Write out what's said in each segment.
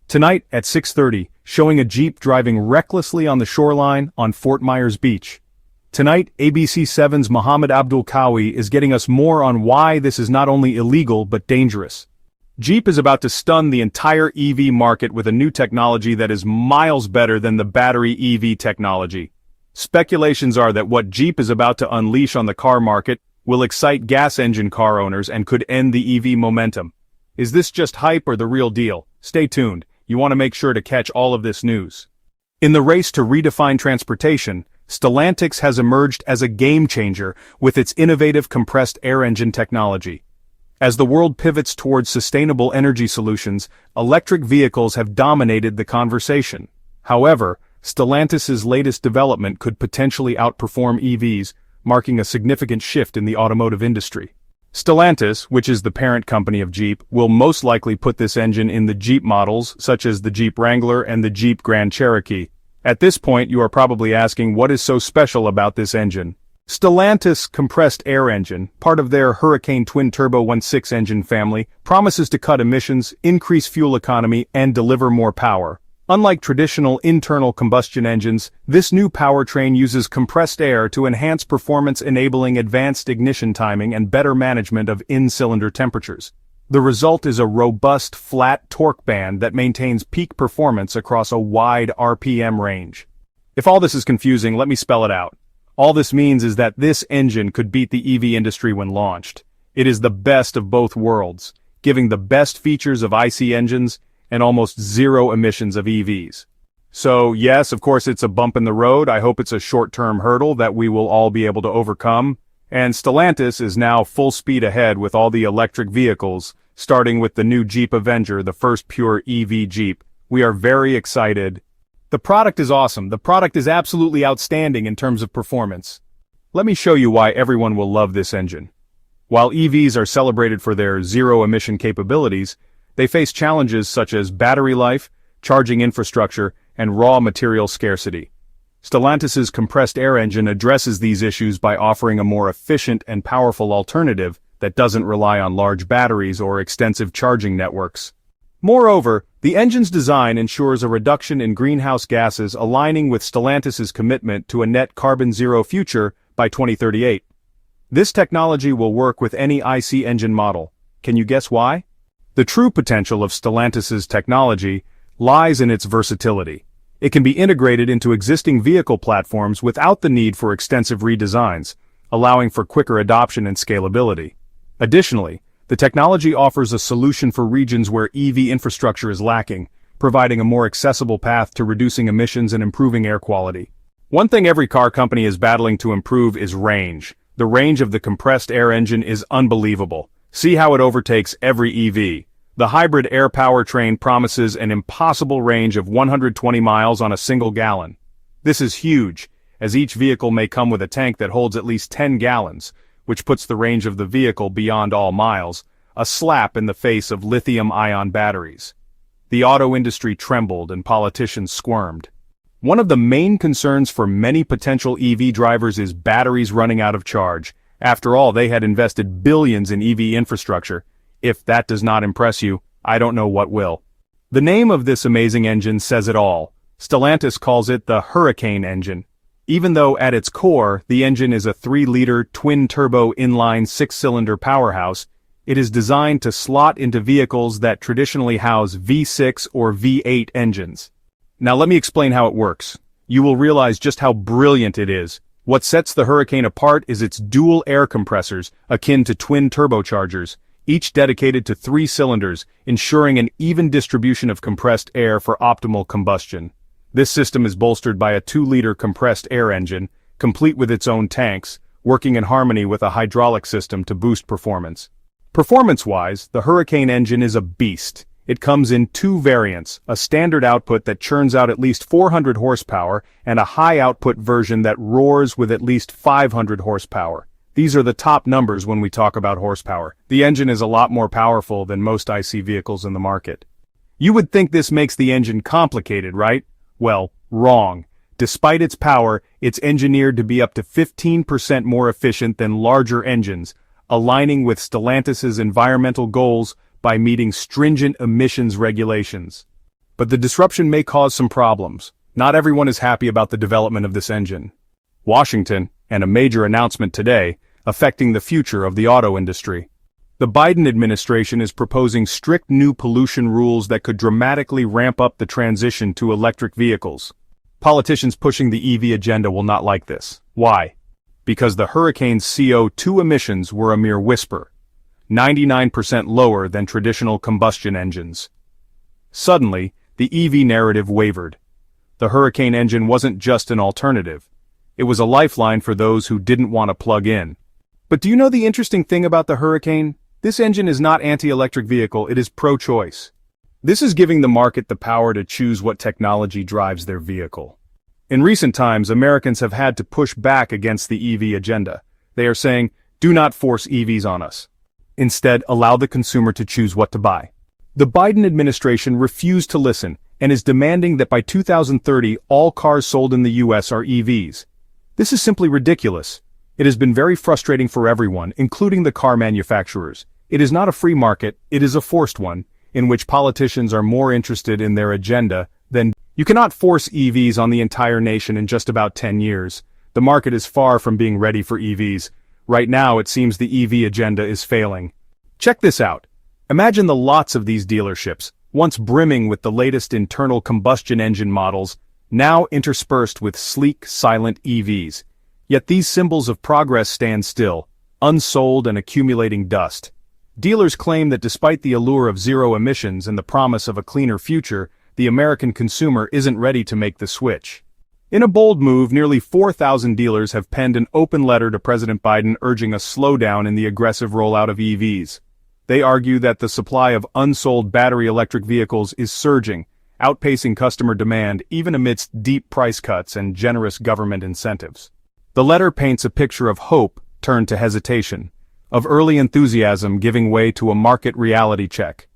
Tonight at 6:30, showing a Jeep driving recklessly on the shoreline on Fort Myers Beach. Tonight, ABC7's Mohammed Abdul Kawi is getting us more on why this is not only illegal but dangerous. Jeep is about to stun the entire EV market with a new technology that is miles better than the battery EV technology. Speculations are that what Jeep is about to unleash on the car market will excite gas engine car owners and could end the EV momentum. Is this just hype or the real deal? Stay tuned. You want to make sure to catch all of this news. In the race to redefine transportation, Stellantis has emerged as a game-changer with its innovative compressed air engine technology. As the world pivots towards sustainable energy solutions, electric vehicles have dominated the conversation. However, Stellantis's latest development could potentially outperform EVs, marking a significant shift in the automotive industry. Stellantis, which is the parent company of Jeep, will most likely put this engine in the Jeep models such as the Jeep Wrangler and the Jeep Grand Cherokee. At this point, you are probably asking what is so special about this engine. Stellantis compressed air engine, part of their Hurricane twin-turbo 1.6 engine family, promises to cut emissions, increase fuel economy, and deliver more power. Unlike traditional internal combustion engines, this new powertrain uses compressed air to enhance performance, enabling advanced ignition timing and better management of in-cylinder temperatures. The result is a robust, flat torque band that maintains peak performance across a wide RPM range. If all this is confusing, let me spell it out. All this means is that this engine could beat the EV industry when launched. It is the best of both worlds, giving the best features of IC engines and almost zero emissions of EVs. So yes, of course it's a bump in the road. I hope it's a short-term hurdle that we will all be able to overcome. And Stellantis is now full speed ahead with all the electric vehicles, starting with the new Jeep Avenger, the first pure EV Jeep. We are very excited. The product is awesome. The product is absolutely outstanding in terms of performance. Let me show you why everyone will love this engine. While EVs are celebrated for their zero-emission capabilities, they face challenges such as battery life, charging infrastructure, and raw material scarcity. Stellantis's compressed air engine addresses these issues by offering a more efficient and powerful alternative that doesn't rely on large batteries or extensive charging networks. Moreover, the engine's design ensures a reduction in greenhouse gases, aligning with Stellantis's commitment to a net carbon zero future by 2038. This technology will work with any IC engine model. Can you guess why? The true potential of Stellantis's technology lies in its versatility. It can be integrated into existing vehicle platforms without the need for extensive redesigns, allowing for quicker adoption and scalability. Additionally, the technology offers a solution for regions where EV infrastructure is lacking, providing a more accessible path to reducing emissions and improving air quality. One thing every car company is battling to improve is range. The range of the compressed air engine is unbelievable. See how it overtakes every EV. The hybrid air powertrain promises an impossible range of 120 miles on a single gallon. This is huge, as each vehicle may come with a tank that holds at least 10 gallons, which puts the range of the vehicle beyond all miles, a slap in the face of lithium-ion batteries. The auto industry trembled and politicians squirmed. One of the main concerns for many potential EV drivers is batteries running out of charge. After all, they had invested billions in EV infrastructure. If that does not impress you, I don't know what will. The name of this amazing engine says it all. Stellantis calls it the Hurricane engine. Even though at its core, the engine is a 3-liter twin-turbo inline 6-cylinder powerhouse, it is designed to slot into vehicles that traditionally house V6 or V8 engines. Now let me explain how it works. You will realize just how brilliant it is. What sets the Hurricane apart is its dual air compressors, akin to twin turbochargers, each dedicated to 3 cylinders, ensuring an even distribution of compressed air for optimal combustion. This system is bolstered by a 2-liter compressed air engine, complete with its own tanks, working in harmony with a hydraulic system to boost performance. Performance-wise, the Hurricane engine is a beast. It comes in 2 variants, a standard output that churns out at least 400 horsepower and a high-output version that roars with at least 500 horsepower. These are the top numbers when we talk about horsepower. The engine is a lot more powerful than most IC vehicles in the market. You would think this makes the engine complicated, right? Well, wrong. Despite its power, it's engineered to be up to 15% more efficient than larger engines, aligning with Stellantis's environmental goals by meeting stringent emissions regulations. But the disruption may cause some problems. Not everyone is happy about the development of this engine. Washington, and a major announcement today, affecting the future of the auto industry. The Biden administration is proposing strict new pollution rules that could dramatically ramp up the transition to electric vehicles. Politicians pushing the EV agenda will not like this. Why? Because the hurricane's CO2 emissions were a mere whisper, 99% lower than traditional combustion engines. Suddenly, the EV narrative wavered. The hurricane engine wasn't just an alternative. It was a lifeline for those who didn't want to plug in. But do you know the interesting thing about the hurricane? This engine is not anti-electric vehicle, it is pro-choice. This is giving the market the power to choose what technology drives their vehicle. In recent times, Americans have had to push back against the EV agenda. They are saying, do not force EVs on us. Instead, allow the consumer to choose what to buy. The Biden administration refused to listen and is demanding that by 2030 all cars sold in the US are EVs. This is simply ridiculous. It has been very frustrating for everyone, including the car manufacturers. It is not a free market, it is a forced one, in which politicians are more interested in their agenda than. You cannot force EVs on the entire nation in just about 10 years. The market is far from being ready for EVs. Right now it seems the EV agenda is failing. Check this out. Imagine the lots of these dealerships, once brimming with the latest internal combustion engine models, now interspersed with sleek, silent EVs. Yet these symbols of progress stand still, unsold and accumulating dust. Dealers claim that despite the allure of zero emissions and the promise of a cleaner future, the American consumer isn't ready to make the switch. In a bold move, nearly 4,000 dealers have penned an open letter to President Biden urging a slowdown in the aggressive rollout of EVs. They argue that the supply of unsold battery electric vehicles is surging, outpacing customer demand even amidst deep price cuts and generous government incentives. The letter paints a picture of hope turned to hesitation, of early enthusiasm giving way to a market reality check.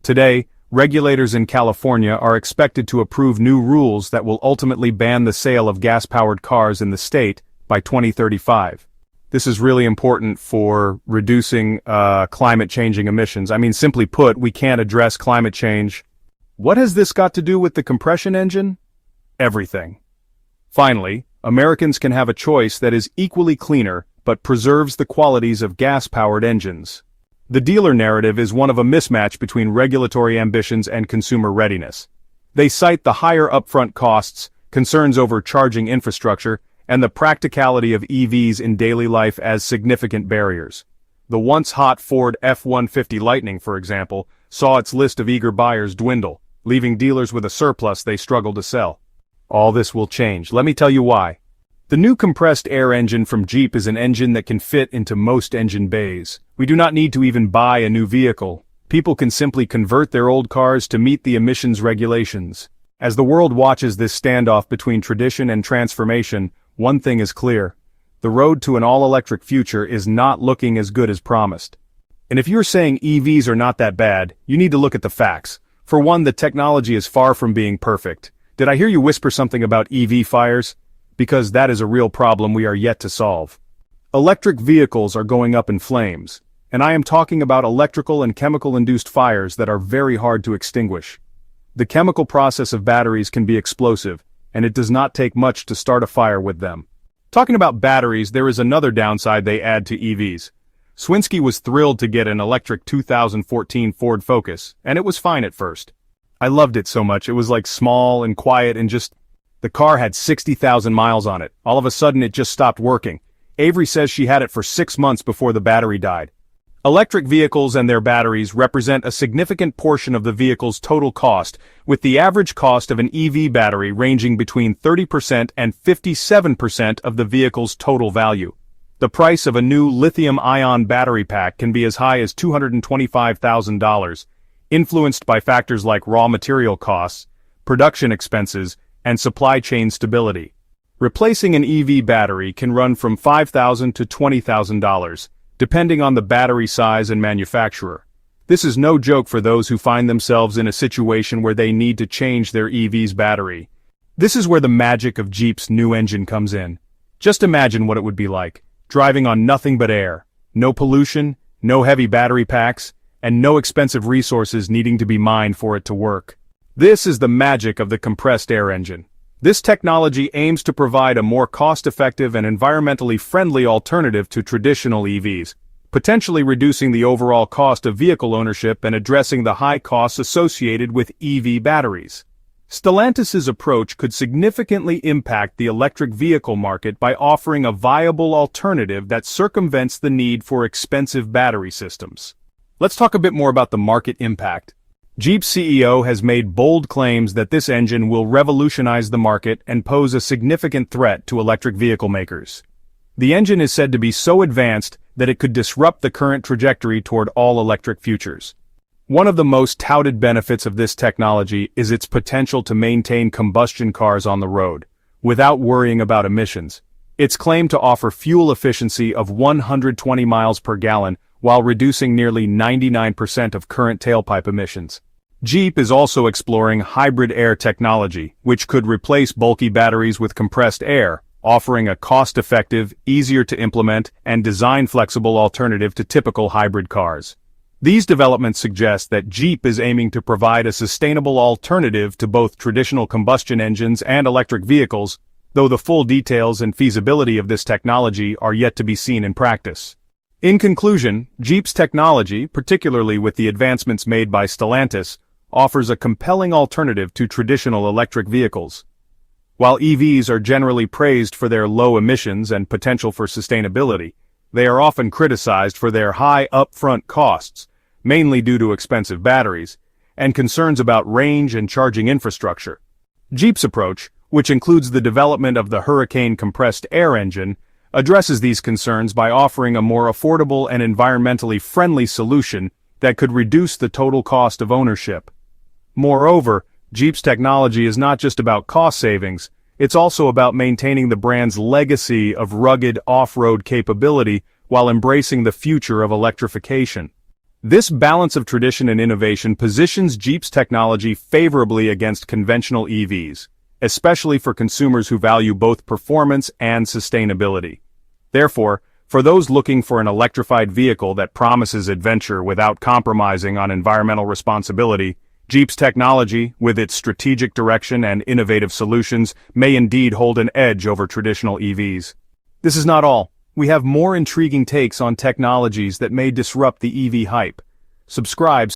Today, regulators in California are expected to approve new rules that will ultimately ban the sale of gas-powered cars in the state by 2035. This is really important for reducing climate-changing emissions. I mean, simply put, we can't address climate change. What has this got to do with the compression engine? Everything. Finally, Americans can have a choice that is equally cleaner but preserves the qualities of gas-powered engines. The dealer narrative is one of a mismatch between regulatory ambitions and consumer readiness. They cite the higher upfront costs, concerns over charging infrastructure, and the practicality of EVs in daily life as significant barriers. The once hot Ford F-150 Lightning, for example, saw its list of eager buyers dwindle, leaving dealers with a surplus they struggle to sell. All this will change. Let me tell you why. The new compressed air engine from Jeep is an engine that can fit into most engine bays. We do not need to even buy a new vehicle. People can simply convert their old cars to meet the emissions regulations. As the world watches this standoff between tradition and transformation, one thing is clear. The road to an all-electric future is not looking as good as promised. And if you're saying EVs are not that bad, you need to look at the facts. For one, the technology is far from being perfect. Did I hear you whisper something about EV fires? Because that is a real problem we are yet to solve. Electric vehicles are going up in flames, and I am talking about electrical and chemical-induced fires that are very hard to extinguish. The chemical process of batteries can be explosive, and it does not take much to start a fire with them. Talking about batteries, there is another downside they add to EVs. Swinsky was thrilled to get an electric 2014 Ford Focus, and it was fine at first. I loved it so much. It was like small and quiet and just... The car had 60,000 miles on it. All of a sudden it just stopped working. Avery says she had it for 6 months before the battery died. Electric vehicles and their batteries represent a significant portion of the vehicle's total cost, with the average cost of an EV battery ranging between 30% and 57% of the vehicle's total value. The price of a new lithium-ion battery pack can be as high as $225,000, influenced by factors like raw material costs, production expenses, and supply chain stability. Replacing an EV battery can run from $5,000 to $20,000, depending on the battery size and manufacturer. This is no joke for those who find themselves in a situation where they need to change their EV's battery. This is where the magic of Jeep's new engine comes in. Just imagine what it would be like, driving on nothing but air, no pollution, no heavy battery packs, and no expensive resources needing to be mined for it to work. This is the magic of the compressed air engine. This technology aims to provide a more cost-effective and environmentally friendly alternative to traditional EVs, potentially reducing the overall cost of vehicle ownership and addressing the high costs associated with EV batteries. Stellantis's approach could significantly impact the electric vehicle market by offering a viable alternative that circumvents the need for expensive battery systems. Let's talk a bit more about the market impact. Jeep's CEO has made bold claims that this engine will revolutionize the market and pose a significant threat to electric vehicle makers. The engine is said to be so advanced that it could disrupt the current trajectory toward all-electric futures. One of the most touted benefits of this technology is its potential to maintain combustion cars on the road, without worrying about emissions. It's claimed to offer fuel efficiency of 120 miles per gallon while reducing nearly 99% of current tailpipe emissions. Jeep is also exploring hybrid air technology, which could replace bulky batteries with compressed air, offering a cost-effective, easier-to-implement, and design-flexible alternative to typical hybrid cars. These developments suggest that Jeep is aiming to provide a sustainable alternative to both traditional combustion engines and electric vehicles, though the full details and feasibility of this technology are yet to be seen in practice. In conclusion, Jeep's technology, particularly with the advancements made by Stellantis, offers a compelling alternative to traditional electric vehicles. While EVs are generally praised for their low emissions and potential for sustainability, they are often criticized for their high upfront costs, mainly due to expensive batteries, and concerns about range and charging infrastructure. Jeep's approach, which includes the development of the Hurricane compressed air engine, addresses these concerns by offering a more affordable and environmentally friendly solution that could reduce the total cost of ownership. Moreover, Jeep's technology is not just about cost savings, it's also about maintaining the brand's legacy of rugged off-road capability while embracing the future of electrification. This balance of tradition and innovation positions Jeep's technology favorably against conventional EVs, especially for consumers who value both performance and sustainability. Therefore, for those looking for an electrified vehicle that promises adventure without compromising on environmental responsibility, Jeep's technology, with its strategic direction and innovative solutions, may indeed hold an edge over traditional EVs. This is not all. We have more intriguing takes on technologies that may disrupt the EV hype. Subscribe